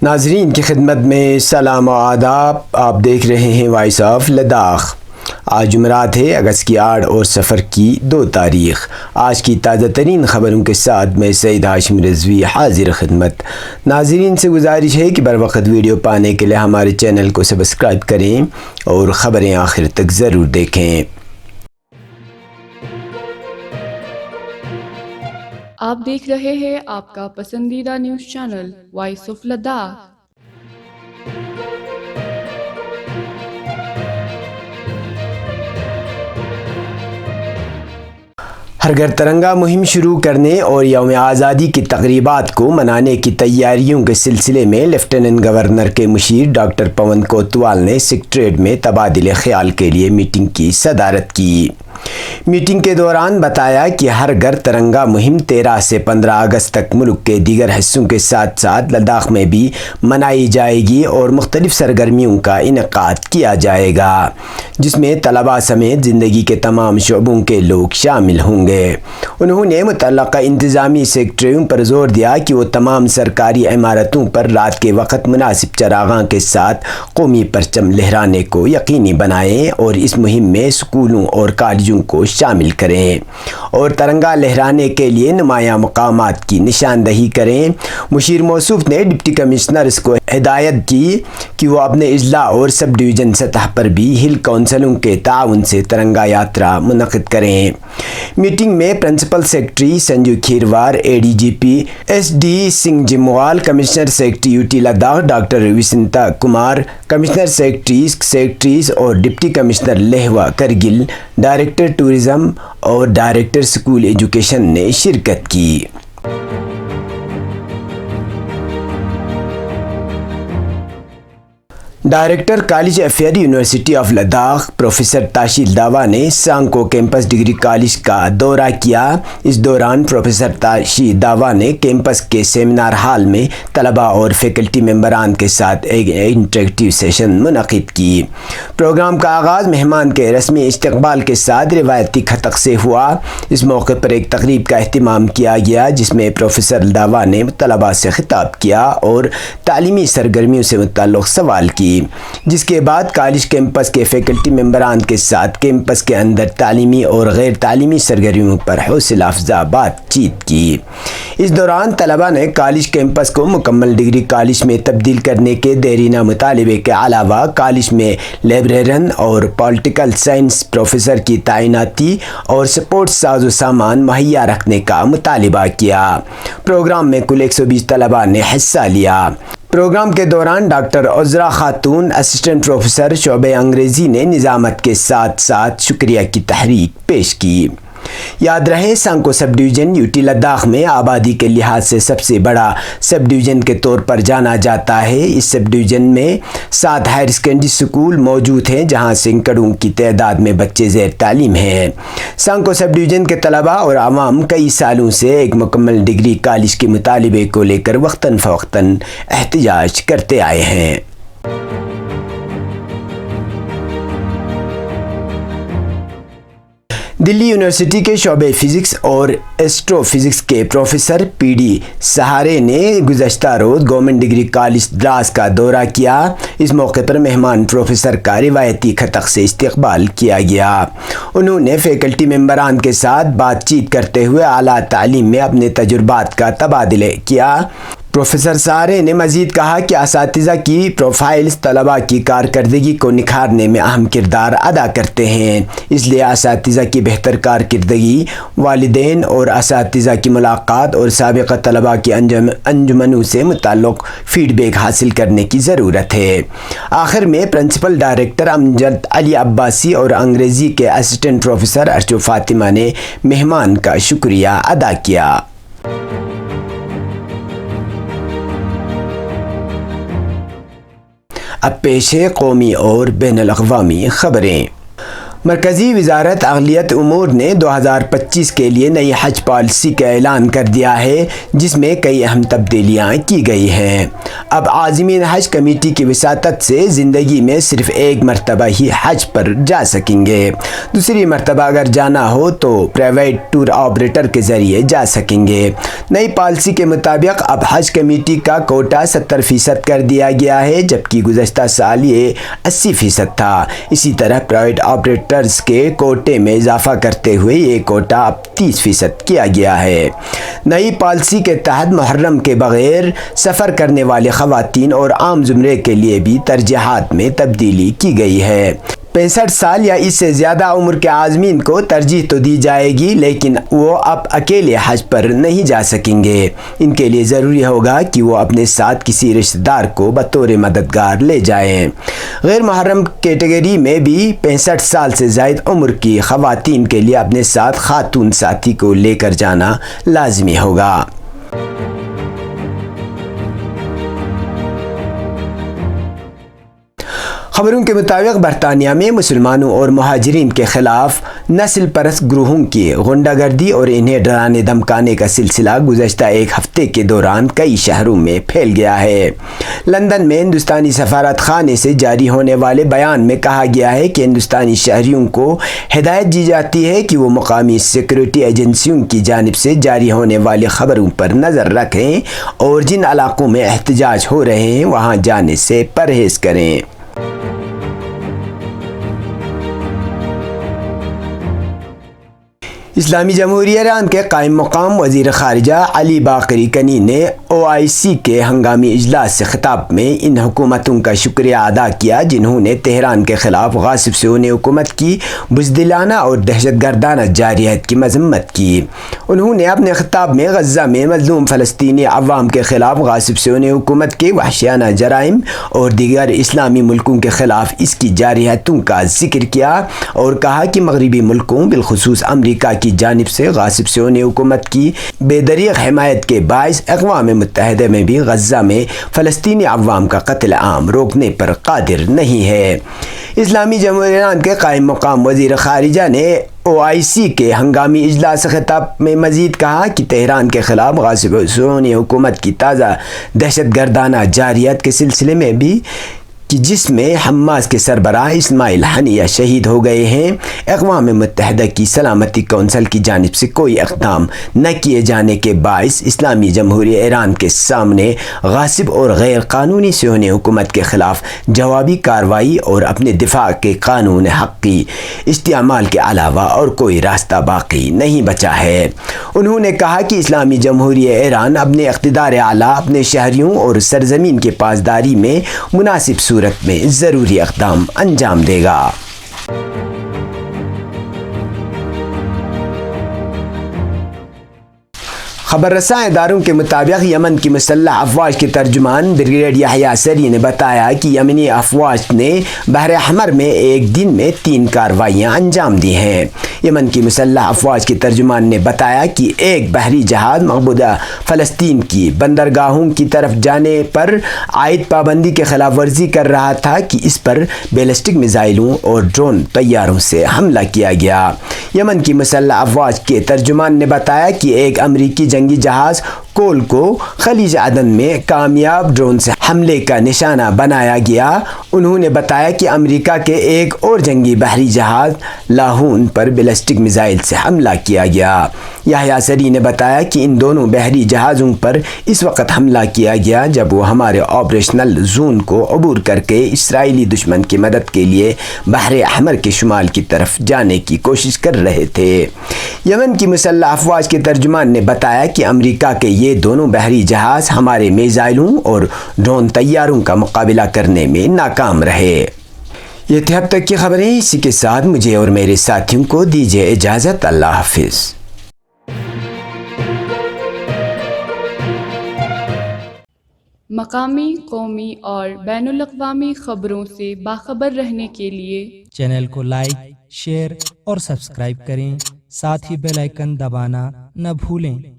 ناظرین کی خدمت میں سلام و آداب. آپ دیکھ رہے ہیں وائس آف لداخ. آج جمعرات ہے، اگست کی 8 اور صفر کی 2 تاریخ. آج کی تازہ ترین خبروں کے ساتھ میں سعید ہاشم رضوی حاضر خدمت. ناظرین سے گزارش ہے کہ بر وقت ویڈیو پانے کے لیے ہمارے چینل کو سبسکرائب کریں اور خبریں آخر تک ضرور دیکھیں. آپ دیکھ رہے ہیں آپ کا پسندیدہ news channel voice of Ladakh. ہر گھر ترنگا مہم شروع کرنے اور یوم آزادی کی تقریبات کو منانے کی تیاریوں کے سلسلے میں لیفٹیننٹ گورنر کے مشیر ڈاکٹر پون کوتوال نے سکریٹریٹ میں تبادلہ خیال کے لیے میٹنگ کی صدارت کی. میٹنگ کے دوران بتایا کہ ہر گھر ترنگا مہم 13 سے 15 اگست تک ملک کے دیگر حصوں کے ساتھ ساتھ لداخ میں بھی منائی جائے گی اور مختلف سرگرمیوں کا انعقاد کیا جائے گا، جس میں طلباء سمیت زندگی کے تمام شعبوں کے لوگ شامل ہوں گے. انہوں نے متعلقہ انتظامی سیکٹریوں پر زور دیا کہ وہ تمام سرکاری عمارتوں پر رات کے وقت مناسب چراغاں کے ساتھ قومی پرچم لہرانے کو یقینی بنائیں اور اس مہم میں اسکولوں اور کالجوں کو شامل کریں اور ترنگا لہرانے کے لیے نمایاں مقامات کی نشاندہی کریں. مشیر موصوف نے ڈپٹی کمشنرز کو ہدایت کی کہ وہ اپنے اضلاع اور سب ڈویژن سطح پر بھی ہل کونسلوں کے تعاون سے ترنگا یاترا منعقد کریں. میٹنگ میں principal secretary Sanjeev Khirwar, A D G P S D Singh Jamwal, commissioner secretary U T Ladakh doctor Vasantha Kumar, commissioner secretaries اور ڈپٹی کمشنر لہوا کرگل، ڈائریکٹر ٹورزم اور ڈائریکٹر اسکول ایجوکیشن نے شرکت کی. Director college affairs university of Ladakh professor تاشیل داوا نے سانکو کیمپس ڈگری کالج کا دورہ کیا. اس دوران پروفیسر تاشیل داوا نے کیمپس کے سیمینار ہال میں طلباء اور فیکلٹی ممبران کے ساتھ ایک انٹریکٹیو سیشن منعقد کی. پروگرام کا آغاز مہمان کے رسمی استقبال کے ساتھ روایتی خطق سے ہوا. اس موقع پر ایک تقریب کا اہتمام کیا گیا جس میں پروفیسر داوا نے طلباء سے خطاب کیا اور تعلیمی سرگرمیوں سے متعلق سوال کی، جس کے بعد کالج کیمپس کے فیکلٹی ممبران کے ساتھ کیمپس کے اندر تعلیمی اور غیر تعلیمی سرگرمیوں پر حوصلہ افزا بات چیت کی. اس دوران طلباء نے کالج کیمپس کو مکمل ڈگری کالج میں تبدیل کرنے کے دیرینہ مطالبے کے علاوہ کالج میں لائبریرین اور پولیٹیکل سائنس پروفیسر کی تعیناتی اور سپورٹ ساز و سامان مہیا رکھنے کا مطالبہ کیا. پروگرام میں کل 120 طلباء نے حصہ لیا. پروگرام کے دوران ڈاکٹر عذرا خاتون، اسسٹنٹ پروفیسر شعبہ انگریزی نے نظامت کے ساتھ ساتھ شکریہ کی تحریک پیش کی. یاد رہے Sankoo sub division U T Ladakh میں آبادی کے لحاظ سے سب سے بڑا سب ڈویژن کے طور پر جانا جاتا ہے. اس سب ڈویژن میں 7 ہائر سیکنڈری اسکول موجود ہیں جہاں سینکڑوں کی تعداد میں بچے زیر تعلیم ہیں. سانکو سب ڈویژن کے طلباء اور عوام کئی سالوں سے ایک مکمل ڈگری کالج کے مطالبے کو لے کر وقتاً فوقتاً احتجاج کرتے آئے ہیں. دلی یونیورسٹی کے شعبہ فزکس اور ایسٹرو فزکس کے پروفیسر پی ڈی سہارے نے گزشتہ روز گورنمنٹ ڈگری کالج دراس کا دورہ کیا. اس موقع پر مہمان پروفیسر کا روایتی خطق سے استقبال کیا گیا. انہوں نے فیکلٹی ممبران کے ساتھ بات چیت کرتے ہوئے اعلیٰ تعلیم میں اپنے تجربات کا تبادلہ کیا. پروفیسر سہارے نے مزید کہا کہ اساتذہ کی پروفائلز طلباء کی کارکردگی کو نکھارنے میں اہم کردار ادا کرتے ہیں، اس لیے اساتذہ کی بہتر کارکردگی، والدین اور اساتذہ کی ملاقات اور سابقہ طلباء کی انجمنوں سے متعلق فیڈ بیک حاصل کرنے کی ضرورت ہے. آخر میں پرنسپل ڈائریکٹر امجد علی عباسی اور انگریزی کے اسسٹنٹ پروفیسر ارچو فاطمہ نے مہمان کا شکریہ ادا کیا. اب پیش ہے قومی اور بین الاقوامی خبریں. مرکزی وزارت اقلیت امور نے 2025 کے لیے نئی حج پالیسی کا اعلان کر دیا ہے، جس میں کئی اہم تبدیلیاں کی گئی ہیں۔ اب عازمین حج کمیٹی کی وساطت سے زندگی میں صرف ایک مرتبہ ہی حج پر جا سکیں گے۔ دوسری مرتبہ اگر جانا ہو تو پرائیویٹ ٹور آپریٹر کے ذریعے جا سکیں گے۔ نئی پالیسی کے مطابق اب حج کمیٹی کا کوٹا 70% کر دیا گیا ہے، جبکہ گزشتہ سال یہ 80% تھا۔ اسی طرح پرائیویٹ آپریٹرز کے کوٹے میں اضافہ کرتے ہوئے یہ کوٹا اب 30% کیا گیا ہے۔ نئی پالیسی کے تحت محرم کے بغیر سفر کرنے والے خواتین اور عام زمرے کے لیے بھی ترجیحات میں تبدیلی کی گئی ہے۔ 65 سال یا اس سے زیادہ عمر کے عازمین کو ترجیح تو دی جائے گی، لیکن وہ اب اکیلے حج پر نہیں جا سکیں گے۔ ان کے لیے ضروری ہوگا کہ وہ اپنے ساتھ کسی رشتہ دار کو بطور مددگار لے جائیں۔ غیر محرم کیٹیگری میں بھی 65 سال سے زائد عمر کی خواتین کے لیے اپنے ساتھ خاتون ساتھی کو لے کر جانا لازمی ہوگا۔ خبروں کے مطابق برطانیہ میں مسلمانوں اور مہاجرین کے خلاف نسل پرست گروہوں کی غنڈہ گردی اور انہیں ڈرانے دھمکانے کا سلسلہ گزشتہ ایک ہفتے کے دوران کئی شہروں میں پھیل گیا ہے۔ لندن میں ہندوستانی سفارت خانے سے جاری ہونے والے بیان میں کہا گیا ہے کہ ہندوستانی شہریوں کو ہدایت دی جاتی ہے کہ وہ مقامی سیکورٹی ایجنسیوں کی جانب سے جاری ہونے والی خبروں پر نظر رکھیں اور جن علاقوں میں احتجاج ہو رہے ہیں وہاں جانے سے پرہیز کریں۔ اسلامی جمہوریہ ایران کے قائم مقام وزیر خارجہ علی باقری کنی نے OIC کے ہنگامی اجلاس سے خطاب میں ان حکومتوں کا شکریہ ادا کیا جنہوں نے تہران کے خلاف غاصب صہیونی حکومت کی بزدلانہ اور دہشت گردانہ جارحیت کی مذمت کی۔ انہوں نے اپنے خطاب میں غزہ میں مظلوم فلسطینی عوام کے خلاف غاصب صہیونی حکومت کے وحشیانہ جرائم اور دیگر اسلامی ملکوں کے خلاف اس کی جارحیتوں کا ذکر کیا اور کہا کہ مغربی ملکوں بالخصوص امریکہ کی جانب سے غاصب صہیونی حکومت کی بے دریغ حمایت کے باعث اقوام متحدہ میں بھی غزہ میں فلسطینی عوام کا قتل عام روکنے پر قادر نہیں ہے۔ اسلامی جمہوریہ ایران کے قائم مقام وزیر خارجہ نے OIC کے ہنگامی اجلاس سے خطاب میں مزید کہا کہ تہران کے خلاف غاصب صہیونی حکومت کی تازہ دہشت گردانہ جارحیت کے سلسلے میں بھی کہ جس میں حماس کے سربراہ اسماعیل ہنیہ شہید ہو گئے ہیں، اقوام متحدہ کی سلامتی کونسل کی جانب سے کوئی اقدام نہ کیے جانے کے باعث اسلامی جمہوریہ ایران کے سامنے غاصب اور غیر قانونی صہیونی حکومت کے خلاف جوابی کارروائی اور اپنے دفاع کے قانون حق کی استعمال کے علاوہ اور کوئی راستہ باقی نہیں بچا ہے۔ انہوں نے کہا کہ اسلامی جمہوریہ ایران اپنے اقتدار اعلیٰ، اپنے شہریوں اور سرزمین کے پاسداری میں مناسب صورت میں ضروری اقدام انجام دے گا۔ خبر رساں اداروں کے مطابق یمن کی مسلح افواج کے ترجمان بریگیڈیئر یحییٰ سری نے بتایا کہ یمنی افواج نے بحر احمر میں ایک دن میں 3 کارروائیاں انجام دی ہیں۔ یمن کی مسلح افواج کے ترجمان نے بتایا کہ ایک بحری جہاز مقبوضہ فلسطین کی بندرگاہوں کی طرف جانے پر عائد پابندی کی خلاف ورزی کر رہا تھا کہ اس پر بیلسٹک میزائلوں اور ڈرون طیاروں سے حملہ کیا گیا۔ یمن کی مسلح افواج کے ترجمان نے بتایا کہ ایک امریکی جنگی جہاز کول کو خلیج عدن میں کامیاب ڈرون سے حملے کا نشانہ بنایا گیا۔ انہوں نے بتایا کہ امریکہ کے ایک اور جنگی بحری جہاز لاہون پر بیلسٹک میزائل سے حملہ کیا گیا۔ یحییٰ سری نے بتایا کہ ان دونوں بحری جہازوں پر اس وقت حملہ کیا گیا جب وہ ہمارے آپریشنل زون کو عبور کر کے اسرائیلی دشمن کی مدد کے لیے بحر احمر کے شمال کی طرف جانے کی کوشش کر رہے تھے۔ یمن کی مسلح افواج کے ترجمان نے بتایا کہ امریکہ کے یہ دونوں بحری جہاز ہمارے میزائلوں اور ڈرون طیاروں کا مقابلہ کرنے میں ناکام رہے۔ یہ تھی اب تک کی خبریں، اسی کے ساتھ مجھے اور میرے ساتھیوں کو دیجیے اجازت۔ اللہ حافظ۔ مقامی، قومی اور بین الاقوامی خبروں سے باخبر رہنے کے لیے چینل کو لائک، شیئر اور سبسکرائب کریں، ساتھ ہی بیل آئیکن دبانا نہ بھولیں۔